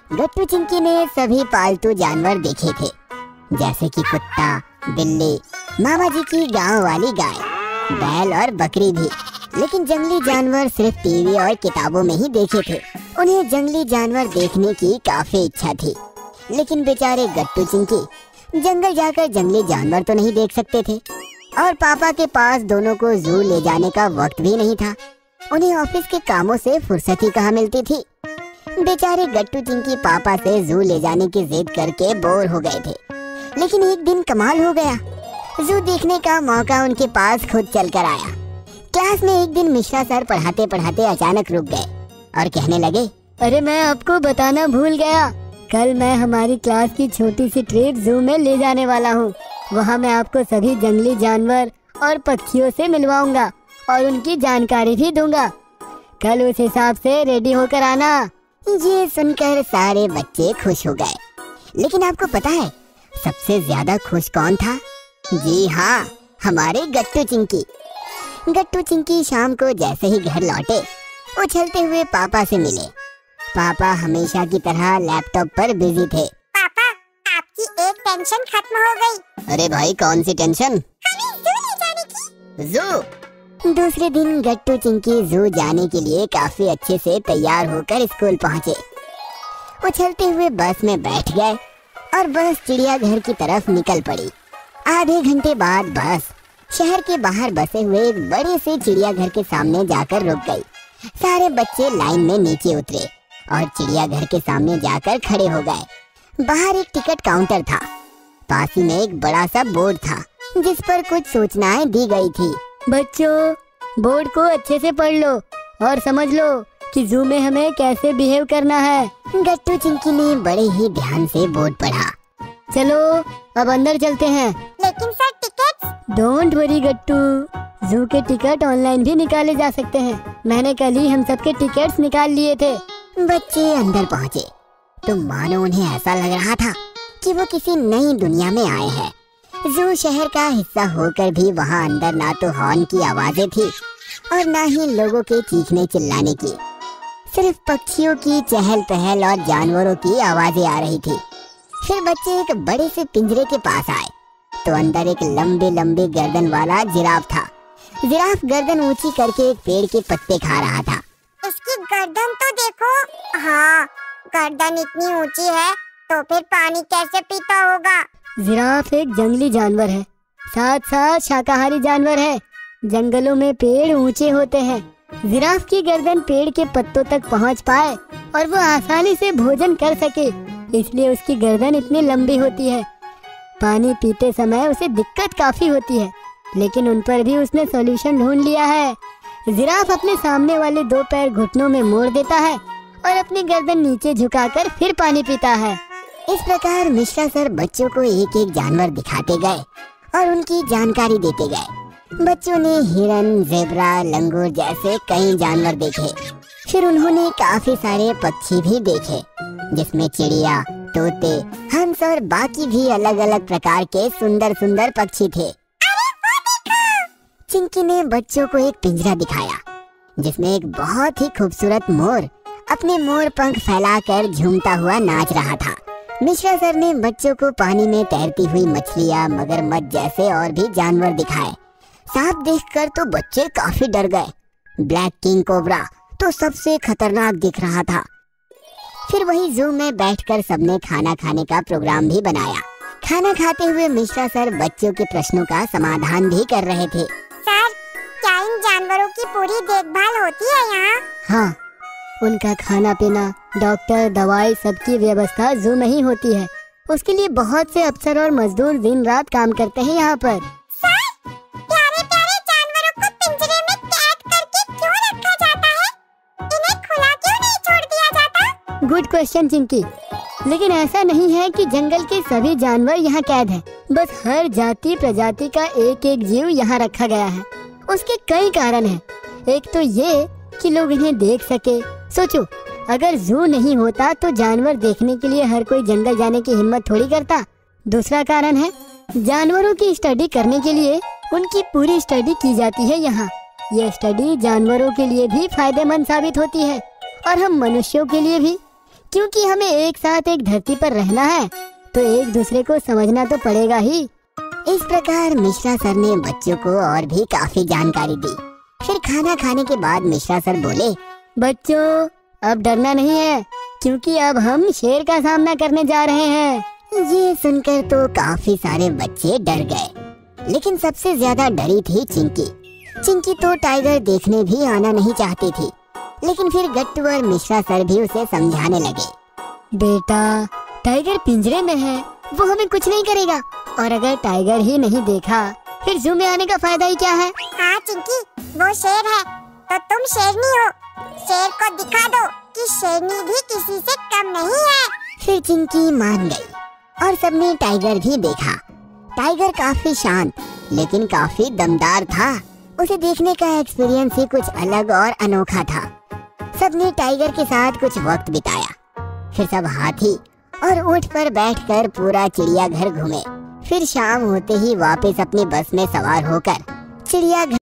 गट्टू चिंकी ने सभी पालतू जानवर देखे थे, जैसे कि कुत्ता, बिल्ली, मामा जी की गांव वाली गाय, बैल और बकरी भी। लेकिन जंगली जानवर सिर्फ टीवी और किताबों में ही देखे थे। उन्हें जंगली जानवर देखने की काफी इच्छा थी, लेकिन बेचारे गट्टू चिंकी जंगल जाकर जंगली जानवर तो नहीं देख सकते थे, और पापा के पास दोनों को जू ले जाने का वक्त भी नहीं था। उन्हें ऑफिस के कामों से फुर्सत ही कहाँ मिलती थी। बेचारे गट्टू चिंकी पापा से जू ले जाने की जिद करके बोर हो गए थे। लेकिन एक दिन कमाल हो गया, जू देखने का मौका उनके पास खुद चल कर आया। क्लास में एक दिन मिश्रा सर पढ़ाते पढ़ाते अचानक रुक गए और कहने लगे, अरे मैं आपको बताना भूल गया, कल मैं हमारी क्लास की छोटी सी ट्रिप जू में ले जाने वाला हूँ। वहाँ मैं आपको सभी जंगली जानवर और पक्षियों से मिलवाऊंगा और उनकी जानकारी भी दूंगा। कल उस हिसाब से रेडी होकर आना। ये सुनकर सारे बच्चे खुश हो गए। लेकिन आपको पता है सबसे ज्यादा खुश कौन था? जी हाँ, हमारे गट्टू चिंकी। गट्टू चिंकी शाम को जैसे ही घर लौटे, उछलते हुए पापा से मिले। पापा हमेशा की तरह लैपटॉप पर बिजी थे। पापा, आपकी एक टेंशन खत्म हो गई। अरे भाई, कौन सी टेंशन? हमें जू ले जाने की। जू? दूसरे दिन गट्टू चिंकी जू जाने के लिए काफी अच्छे से तैयार होकर स्कूल पहुँचे। उछलते हुए बस में बैठ गए और बस चिड़ियाघर की तरफ निकल पड़ी। आधे घंटे बाद बस शहर के बाहर बसे हुए एक बड़े से चिड़ियाघर के सामने जाकर रुक गई। सारे बच्चे लाइन में नीचे उतरे और चिड़ियाघर के सामने जाकर खड़े हो गए। बाहर एक टिकट काउंटर था। पास ही में एक बड़ा सा बोर्ड था जिस पर कुछ सूचनाएं दी गई थी। बच्चों, बोर्ड को अच्छे से पढ़ लो और समझ लो कि जू में हमें कैसे बिहेव करना है। गट्टू चिंकी ने बड़े ही ध्यान से बोर्ड पढ़ा। चलो अब अंदर चलते हैं। लेकिन सर टिकट्स? डोंट वरी गट्टू, जू के टिकट ऑनलाइन भी निकाले जा सकते हैं। मैंने कल ही हम सबके टिकट्स निकाल लिए थे। बच्चे अंदर पहुँचे तो मानो उन्हें ऐसा लग रहा था कि वो किसी नई दुनिया में आए हैं। जू शहर का हिस्सा होकर भी वहाँ अंदर ना तो हॉर्न की आवाजें थी और ना ही लोगों के चीखने चिल्लाने की। सिर्फ पक्षियों की चहल पहल और जानवरों की आवाजें आ रही थी। फिर बच्चे एक बड़े से पिंजरे के पास आए तो अंदर एक लंबी लंबी गर्दन वाला जिराफ था। जिराफ गर्दन ऊंची करके एक पेड़ के पत्ते खा रहा था। इसकी गर्दन तो देखो। हाँ, गर्दन इतनी ऊंची है तो फिर पानी कैसे पीता होगा? जिराफ एक जंगली जानवर है, साथ साथ शाकाहारी जानवर है। जंगलों में पेड़ ऊंचे होते हैं। जिराफ की गर्दन पेड़ के पत्तों तक पहुंच पाए और वो आसानी से भोजन कर सके, इसलिए उसकी गर्दन इतनी लंबी होती है। पानी पीते समय उसे दिक्कत काफी होती है, लेकिन उन पर भी उसने सॉल्यूशन ढूंढ लिया है। जिराफ अपने सामने वाले दो पैर घुटनों में मोड़ देता है और अपनी गर्दन नीचे झुकाकर फिर पानी पीता है। इस प्रकार मिश्रा सर बच्चों को एक एक जानवर दिखाते गए और उनकी जानकारी देते गए। बच्चों ने हिरन, जेब्रा, लंगूर जैसे कई जानवर देखे। फिर उन्होंने काफी सारे पक्षी भी देखे, जिसमें चिड़िया, तोते, हंस और बाकी भी अलग अलग प्रकार के सुंदर सुंदर पक्षी थे। चिंकी ने बच्चों को एक पिंजरा दिखाया जिसमें एक बहुत ही खूबसूरत मोर अपने मोर पंख फैलाकर झूमता हुआ नाच रहा था। मिश्रा सर ने बच्चों को पानी में तैरती हुई मछलियाँ, मगरमच्छ जैसे और भी जानवर दिखाए। सांप देखकर तो बच्चे काफी डर गए। ब्लैक किंग कोबरा तो सबसे खतरनाक दिख रहा था। फिर वही जू में बैठकर सबने खाना खाने का प्रोग्राम भी बनाया। खाना खाते हुए मिश्रा सर बच्चों के प्रश्नों का समाधान भी कर रहे थे। सर, क्या इन जानवरों की पूरी देखभाल होती है यहाँ? हाँ, उनका खाना पीना, डॉक्टर, दवाई सबकी व्यवस्था जू में ही होती है। उसके लिए बहुत से अफसर और मजदूर दिन रात काम करते हैं यहाँ पर। सर, प्यारे प्यारे जानवरों को पिंजरे में कैद करके क्यों रखा जाता है? इन्हें खुला क्यों नहीं छोड़ दिया जाता? Good question Chinki. लेकिन ऐसा नहीं है कि जंगल के सभी जानवर यहाँ कैद हैं। बस हर जाति प्रजाति का एक एक जीव यहाँ रखा गया है। उसके कई कारण हैं। एक तो ये कि लोग इन्हें देख सके। सोचो, अगर जू नहीं होता तो जानवर देखने के लिए हर कोई जंगल जाने की हिम्मत थोड़ी करता। दूसरा कारण है जानवरों की स्टडी करने के लिए उनकी पूरी स्टडी की जाती है यहाँ। यह स्टडी जानवरों के लिए भी फायदेमंद साबित होती है और हम मनुष्यों के लिए भी, क्योंकि हमें एक साथ एक धरती पर रहना है तो एक दूसरे को समझना तो पड़ेगा ही। इस प्रकार मिश्रा सर ने बच्चों को और भी काफी जानकारी दी। फिर खाना खाने के बाद मिश्रा सर बोले, बच्चों अब डरना नहीं है क्योंकि अब हम शेर का सामना करने जा रहे हैं। ये सुनकर तो काफी सारे बच्चे डर गए, लेकिन सबसे ज्यादा डरी थी चिंकी। चिंकी तो टाइगर देखने भी आना नहीं चाहती थी, लेकिन फिर गट्टू और मिश्रा सर भी उसे समझाने लगे। बेटा टाइगर पिंजरे में है, वो हमें कुछ नहीं करेगा, और अगर टाइगर ही नहीं देखा फिर जू में आने का फायदा ही क्या है। हाँ चिंकी, वो शेर है तो तुम शेरनी हो। शेर को दिखा दो कि शेरनी भी किसी से कम नहीं है। फिर चिंकी मान गई और सबने टाइगर भी देखा। टाइगर काफी शांत लेकिन काफी दमदार था। उसे देखने का एक्सपीरियंस ही कुछ अलग और अनोखा था। सबने टाइगर के साथ कुछ वक्त बिताया। फिर सब हाथी और ऊंट पर बैठकर पूरा चिड़ियाघर घूमे। फिर शाम होते ही वापस अपनी बस में सवार होकर चिड़ियाघर